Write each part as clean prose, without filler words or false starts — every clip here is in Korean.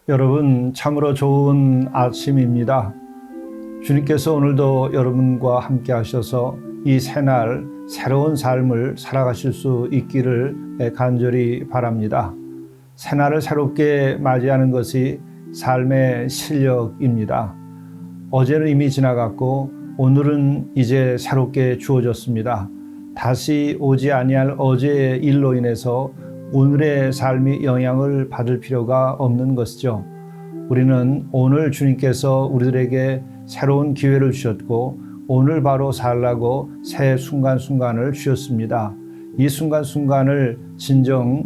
여러분, 참으로 좋은 아침입니다. 주님께서 오늘도 여러분과 함께 하셔서 이 새날 새로운 삶을 살아가실 수 있기를 간절히 바랍니다. 새날을 새롭게 맞이하는 것이 삶의 실력입니다. 어제는 이미 지나갔고 오늘은 이제 새롭게 주어졌습니다. 다시 오지 아니할 어제의 일로 인해서 오늘의 삶이 영향을 받을 필요가 없는 것이죠. 우리는 오늘 주님께서 우리들에게 새로운 기회를 주셨고 오늘 바로 살라고 새 순간순간을 주셨습니다. 이 순간순간을 진정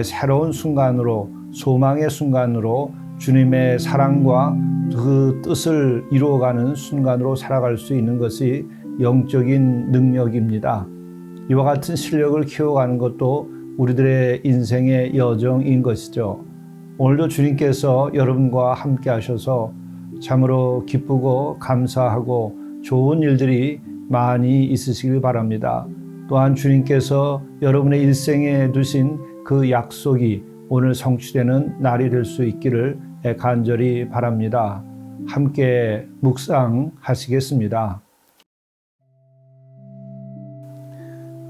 새로운 순간으로, 소망의 순간으로, 주님의 사랑과 그 뜻을 이루어가는 순간으로 살아갈 수 있는 것이 영적인 능력입니다. 이와 같은 실력을 키워가는 것도 우리들의 인생의 여정인 것이죠. 오늘도 주님께서 여러분과 함께 하셔서 참으로 기쁘고 감사하고 좋은 일들이 많이 있으시길 바랍니다. 또한 주님께서 여러분의 일생에 두신 그 약속이 오늘 성취되는 날이 될 수 있기를 간절히 바랍니다. 함께 묵상하시겠습니다.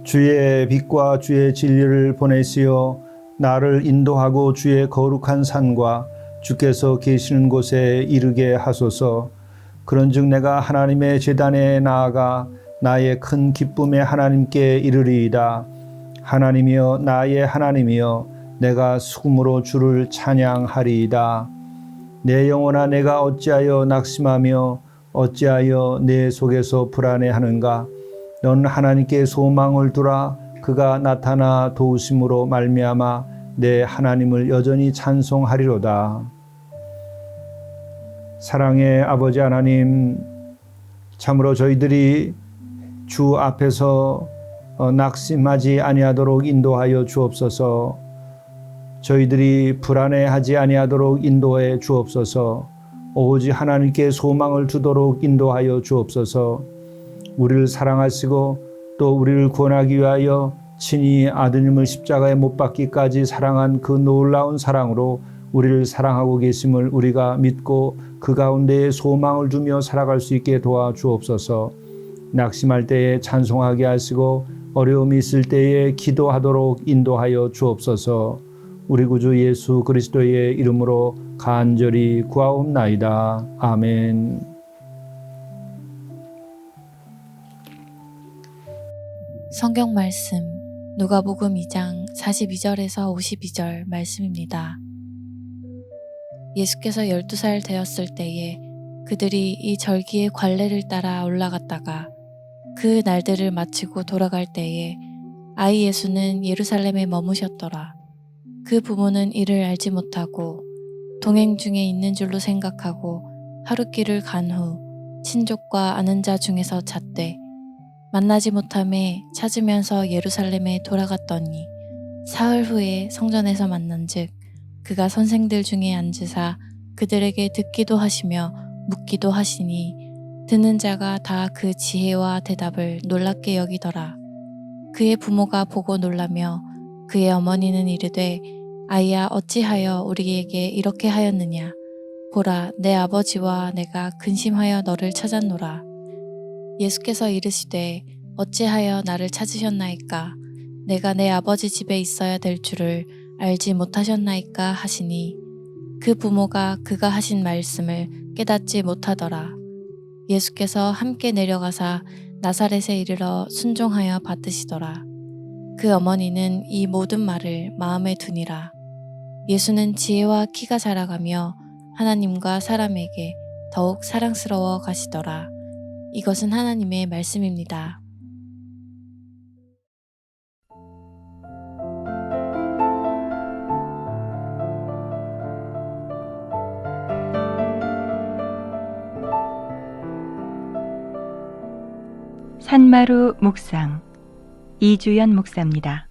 주의 빛과 주의 진리를 보내시어 나를 인도하고 주의 거룩한 산과 주께서 계시는 곳에 이르게 하소서. 그런즉 내가 하나님의 제단에 나아가 나의 큰 기쁨에 하나님께 이르리이다. 하나님이여, 나의 하나님이여, 내가 수금으로 주를 찬양하리이다. 내 영혼아, 내가 어찌하여 낙심하며 어찌하여 내 속에서 불안해하는가. 넌 하나님께 소망을 두라. 그가 나타나 도우심으로 말미암아 내 하나님을 여전히 찬송하리로다. 사랑의 아버지 하나님, 참으로 저희들이 주 앞에서 낙심하지 아니하도록 인도하여 주옵소서. 저희들이 불안해하지 아니하도록 인도해 주옵소서. 오직 하나님께 소망을 두도록 인도하여 주옵소서. 우리를 사랑하시고 또 우리를 구원하기 위하여 친히 아드님을 십자가에 못 박기까지 사랑한 그 놀라운 사랑으로 우리를 사랑하고 계심을 우리가 믿고 그 가운데에 소망을 두며 살아갈 수 있게 도와주옵소서. 낙심할 때에 찬송하게 하시고 어려움이 있을 때에 기도하도록 인도하여 주옵소서. 우리 구주 예수 그리스도의 이름으로 간절히 구하옵나이다. 아멘. 성경 말씀 누가복음 2장 42절에서 52절 말씀입니다. 예수께서 12살 되었을 때에 그들이 이 절기의 관례를 따라 올라갔다가 그 날들을 마치고 돌아갈 때에 아이 예수는 예루살렘에 머무셨더라. 그 부모는 이를 알지 못하고 동행 중에 있는 줄로 생각하고 하룻길을 간 후 친족과 아는 자 중에서 찾되 만나지 못함에 찾으면서 예루살렘에 돌아갔더니 사흘 후에 성전에서 만난즉 그가 선생들 중에 앉으사 그들에게 듣기도 하시며 묻기도 하시니 듣는 자가 다 그 지혜와 대답을 놀랍게 여기더라. 그의 부모가 보고 놀라며 그의 어머니는 이르되 아이야, 어찌하여 우리에게 이렇게 하였느냐. 보라, 내 아버지와 내가 근심하여 너를 찾았노라. 예수께서 이르시되 어찌하여 나를 찾으셨나이까. 내가 내 아버지 집에 있어야 될 줄을 알지 못하셨나이까 하시니 그 부모가 그가 하신 말씀을 깨닫지 못하더라. 예수께서 함께 내려가사 나사렛에 이르러 순종하여 받으시더라. 그 어머니는 이 모든 말을 마음에 두니라. 예수는 지혜와 키가 자라가며 하나님과 사람에게 더욱 사랑스러워 가시더라. 이것은 하나님의 말씀입니다. 산마루 묵상 이주연 목사입니다.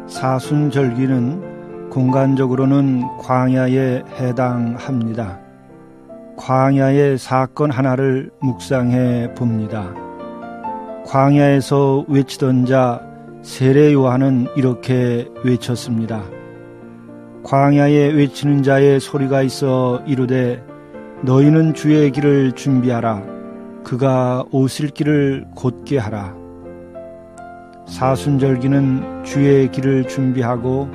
사순절기는 공간적으로는 광야에 해당합니다. 광야의 사건 하나를 묵상해 봅니다. 광야에서 외치던 자 세례 요한은 이렇게 외쳤습니다. 광야에 외치는 자의 소리가 있어 이르되 너희는 주의 길을 준비하라. 그가 오실 길을 곧게 하라. 사순절기는 주의 길을 준비하고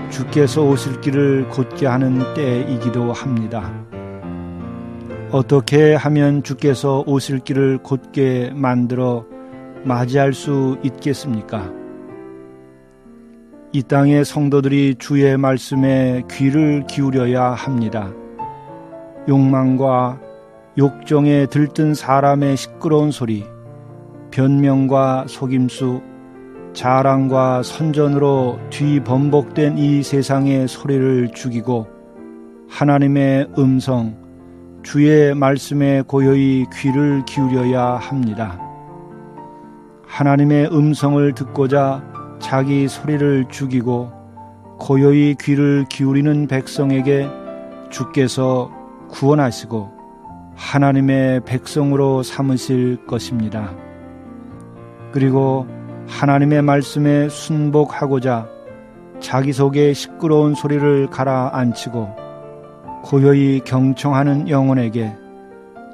주께서 오실 길을 곧게 하는 때이기도 합니다. 어떻게 하면 주께서 오실 길을 곧게 만들어 맞이할 수 있겠습니까? 이 땅의 성도들이 주의 말씀에 귀를 기울여야 합니다. 욕망과 욕정에 들뜬 사람의 시끄러운 소리, 변명과 속임수, 자랑과 선전으로 뒤범벅된 이 세상의 소리를 죽이고 하나님의 음성, 주의 말씀에 고요히 귀를 기울여야 합니다. 하나님의 음성을 듣고자 자기 소리를 죽이고 고요히 귀를 기울이는 백성에게 주께서 구원하시고 하나님의 백성으로 삼으실 것입니다. 그리고 하나님의 말씀에 순복하고자 자기 속에 시끄러운 소리를 가라앉히고 고요히 경청하는 영혼에게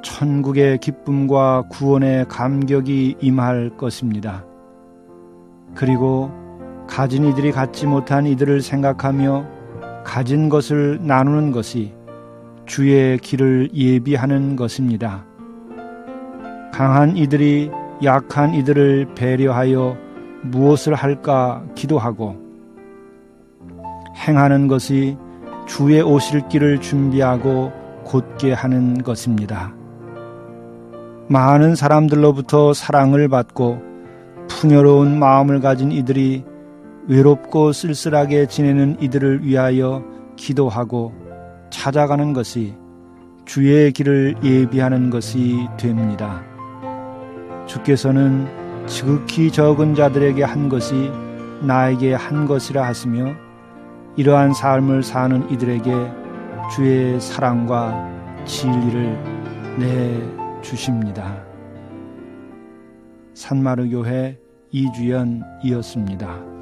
천국의 기쁨과 구원의 감격이 임할 것입니다. 그리고 가진 이들이 갖지 못한 이들을 생각하며 가진 것을 나누는 것이 주의 길을 예비하는 것입니다. 강한 이들이 약한 이들을 배려하여 무엇을 할까 기도하고 행하는 것이 주의 오실 길을 준비하고 곧게 하는 것입니다. 많은 사람들로부터 사랑을 받고 풍요로운 마음을 가진 이들이 외롭고 쓸쓸하게 지내는 이들을 위하여 기도하고 찾아가는 것이 주의 길을 예비하는 것이 됩니다. 주께서는 지극히 적은 자들에게 한 것이 나에게 한 것이라 하시며 이러한 삶을 사는 이들에게 주의 사랑과 진리를 내주십니다. 산마르교회 이주연이었습니다.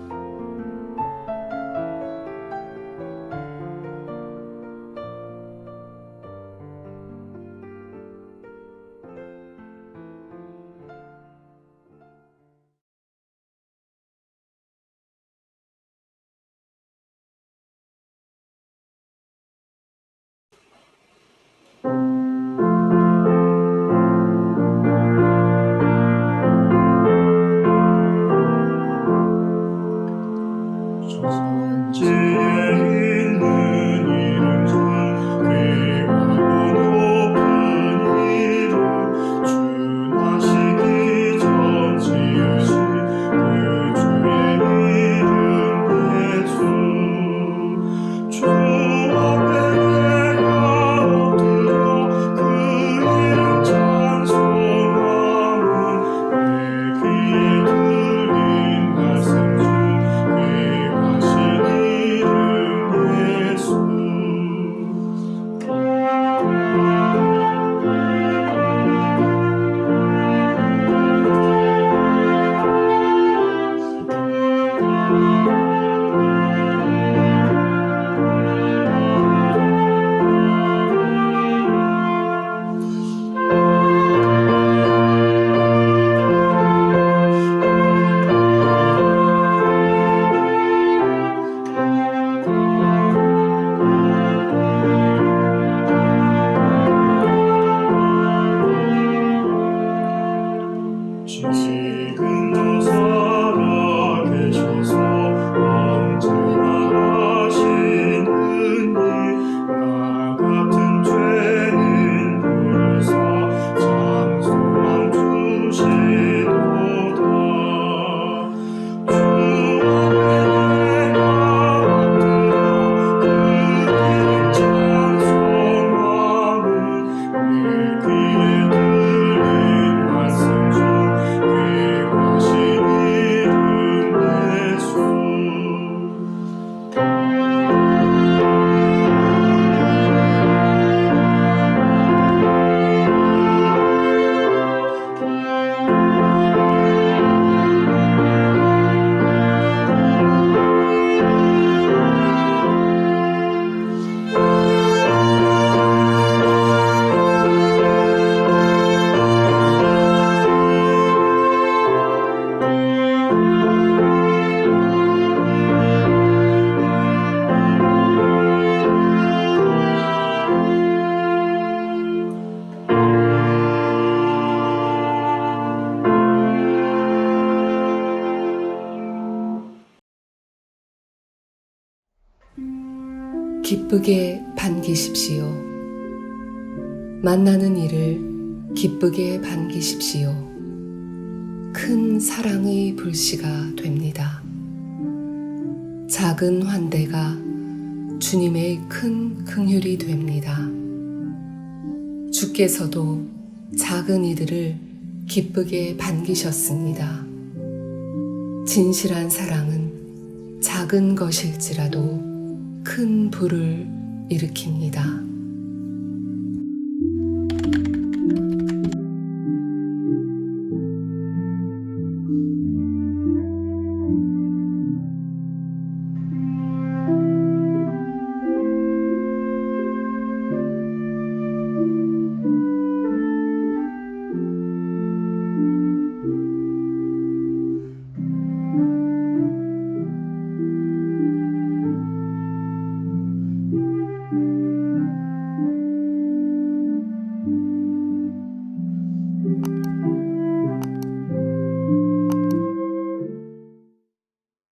기쁘게 반기십시오. 만나는 이를 기쁘게 반기십시오. 큰 사랑의 불씨가 됩니다. 작은 환대가 주님의 큰 긍휼이 됩니다. 주께서도 작은 이들을 기쁘게 반기셨습니다. 진실한 사랑은 작은 것일지라도 큰 불을 일으킵니다.